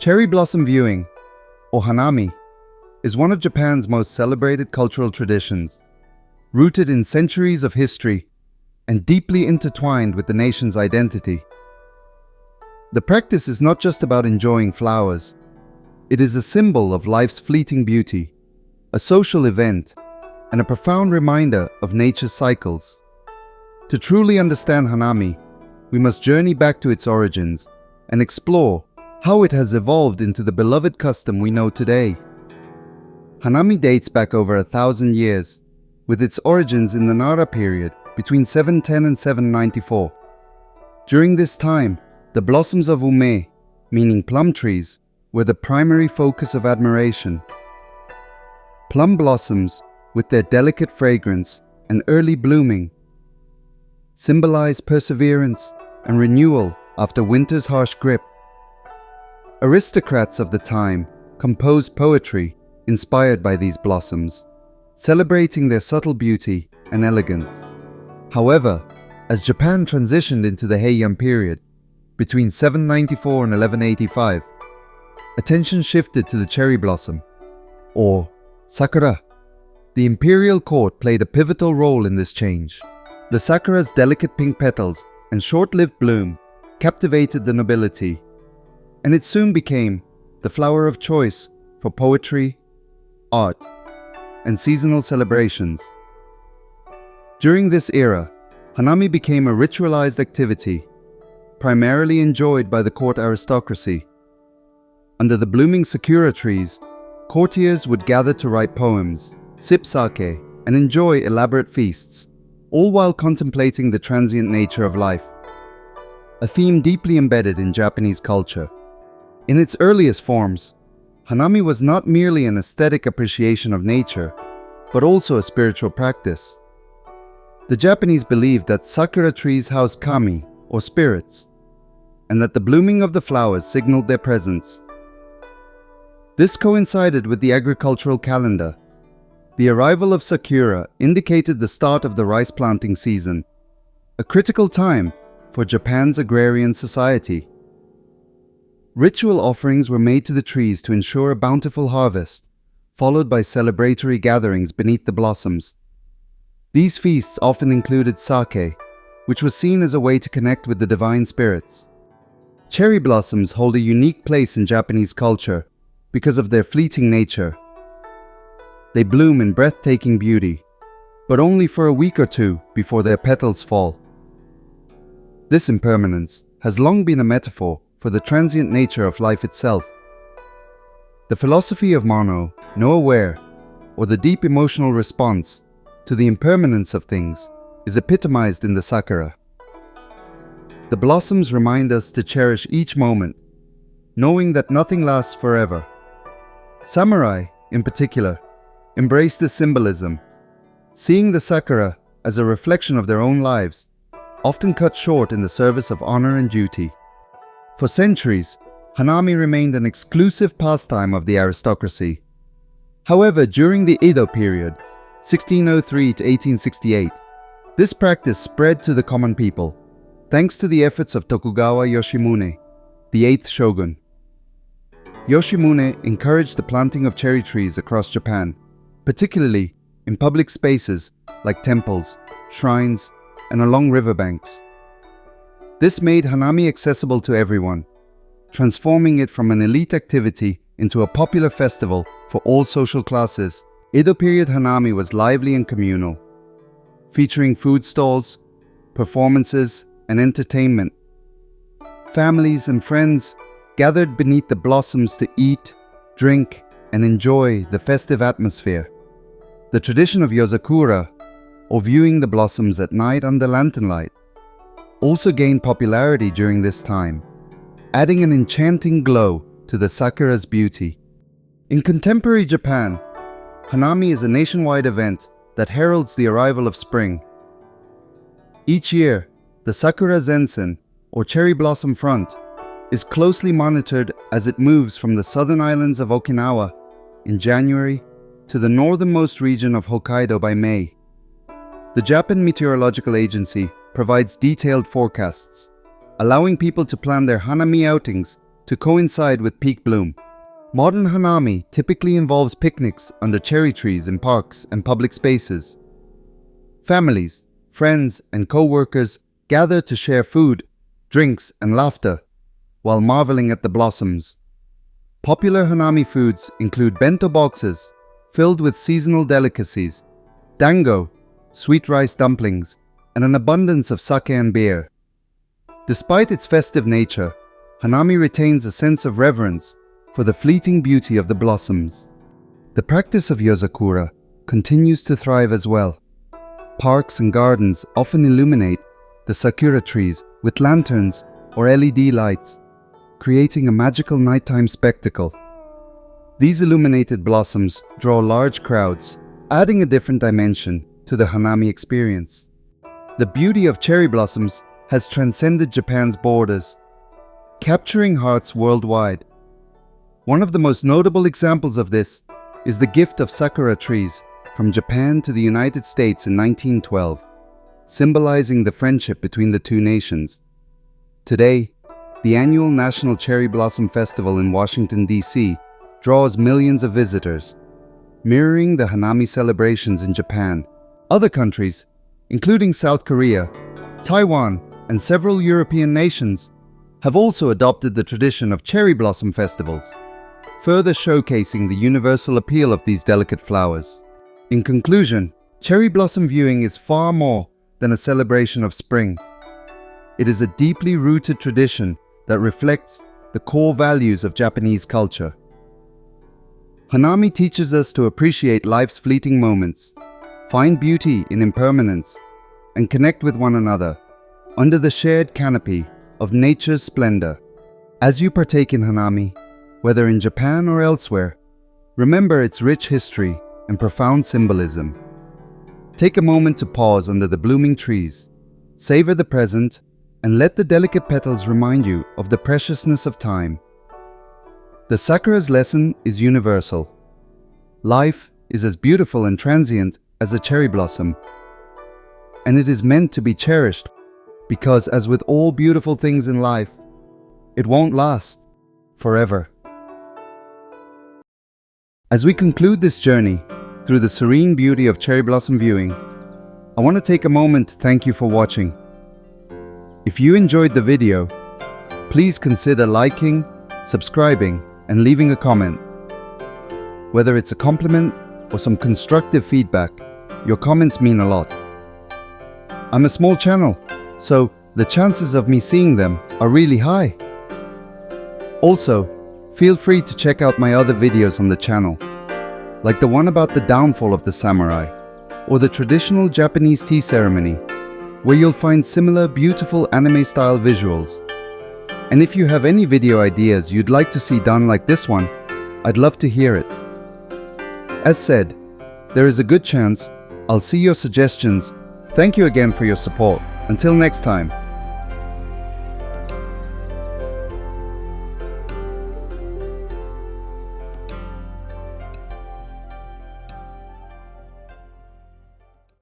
Cherry blossom viewing, or Hanami, is one of Japan's most celebrated cultural traditions, rooted in centuries of history and deeply intertwined with the nation's identity. The practice is not just about enjoying flowers. It is a symbol of life's fleeting beauty, a social event, and a profound reminder of nature's cycles. To truly understand Hanami, we must journey back to its origins and explore how it has evolved into the beloved custom we know today. Hanami dates back over 1,000 years, with its origins in the Nara period between 710 and 794. During this time, the blossoms of ume, meaning plum trees, were the primary focus of admiration. Plum blossoms, with their delicate fragrance and early blooming, symbolize perseverance and renewal after winter's harsh grip. Aristocrats of the time composed poetry inspired by these blossoms, celebrating their subtle beauty and elegance. However, as Japan transitioned into the Heian Period, between 794 and 1185, attention shifted to the cherry blossom, or sakura. The imperial court played a pivotal role in this change. The sakura's delicate pink petals and short-lived bloom captivated the nobility, and it soon became the flower of choice for poetry, art, and seasonal celebrations. During this era, Hanami became a ritualized activity, primarily enjoyed by the court aristocracy. Under the blooming sakura trees, courtiers would gather to write poems, sip sake, and enjoy elaborate feasts, all while contemplating the transient nature of life, a theme deeply embedded in Japanese culture. In its earliest forms, Hanami was not merely an aesthetic appreciation of nature, but also a spiritual practice. The Japanese believed that sakura trees housed kami, or spirits, and that the blooming of the flowers signaled their presence. This coincided with the agricultural calendar. The arrival of sakura indicated the start of the rice planting season, a critical time for Japan's agrarian society. Ritual offerings were made to the trees to ensure a bountiful harvest, followed by celebratory gatherings beneath the blossoms. These feasts often included sake, which was seen as a way to connect with the divine spirits. Cherry blossoms hold a unique place in Japanese culture because of their fleeting nature. They bloom in breathtaking beauty, but only for a week or two before their petals fall. This impermanence has long been a metaphor for the transient nature of life itself. The philosophy of Mono, no aware, or the deep emotional response to the impermanence of things, is epitomized in the sakura. The blossoms remind us to cherish each moment, knowing that nothing lasts forever. Samurai, in particular, embrace this symbolism, seeing the sakura as a reflection of their own lives, often cut short in the service of honor and duty. For centuries, Hanami remained an exclusive pastime of the aristocracy. However, during the Edo period, 1603 to 1868, this practice spread to the common people, thanks to the efforts of Tokugawa Yoshimune, the 8th shogun. Yoshimune encouraged the planting of cherry trees across Japan, particularly in public spaces like temples, shrines, and along riverbanks. This made Hanami accessible to everyone, transforming it from an elite activity into a popular festival for all social classes. Edo period Hanami was lively and communal, featuring food stalls, performances, and entertainment. Families and friends gathered beneath the blossoms to eat, drink, and enjoy the festive atmosphere. The tradition of yozakura, or viewing the blossoms at night under lantern light, also gained popularity during this time, adding an enchanting glow to the sakura's beauty. In contemporary Japan, Hanami is a nationwide event that heralds the arrival of spring. Each year, the sakura zensen, or cherry blossom front, is closely monitored as it moves from the southern islands of Okinawa in January to the northernmost region of Hokkaido by May. The Japan Meteorological Agency provides detailed forecasts, allowing people to plan their Hanami outings to coincide with peak bloom. Modern Hanami typically involves picnics under cherry trees in parks and public spaces. Families, friends, and co-workers gather to share food, drinks, and laughter while marveling at the blossoms. Popular Hanami foods include bento boxes filled with seasonal delicacies, dango, sweet rice dumplings, and an abundance of sake and beer. Despite its festive nature, Hanami retains a sense of reverence for the fleeting beauty of the blossoms. The practice of yozakura continues to thrive as well. Parks and gardens often illuminate the sakura trees with lanterns or LED lights, creating a magical nighttime spectacle. These illuminated blossoms draw large crowds, adding a different dimension to the Hanami experience. The beauty of cherry blossoms has transcended Japan's borders, capturing hearts worldwide. One of the most notable examples of this is the gift of sakura trees from Japan to the United States in 1912, symbolizing the friendship between the two nations. Today, the annual National Cherry Blossom Festival in Washington, D.C. draws millions of visitors, mirroring the Hanami celebrations in Japan. Other countries, including South Korea, Taiwan, and several European nations, have also adopted the tradition of cherry blossom festivals, further showcasing the universal appeal of these delicate flowers. In conclusion, cherry blossom viewing is far more than a celebration of spring. It is a deeply rooted tradition that reflects the core values of Japanese culture. Hanami teaches us to appreciate life's fleeting moments, find beauty in impermanence, and connect with one another under the shared canopy of nature's splendor. As you partake in Hanami, whether in Japan or elsewhere, remember its rich history and profound symbolism. Take a moment to pause under the blooming trees, savor the present, and let the delicate petals remind you of the preciousness of time. The sakura's lesson is universal. Life is as beautiful and transient as a cherry blossom, and it is meant to be cherished because, as with all beautiful things in life, it won't last forever. As we conclude this journey through the serene beauty of cherry blossom viewing, I want to take a moment to thank you for watching. If you enjoyed the video, please consider liking, subscribing, and leaving a comment. Whether it's a compliment or some constructive feedback, your comments mean a lot. I'm a small channel, so the chances of me seeing them are really high. Also, feel free to check out my other videos on the channel, like the one about the downfall of the samurai, or the traditional Japanese tea ceremony, where you'll find similar beautiful anime-style visuals. And if you have any video ideas you'd like to see done like this one, I'd love to hear it. As said, there is a good chance I'll see your suggestions. Thank you again for your support. Until next time.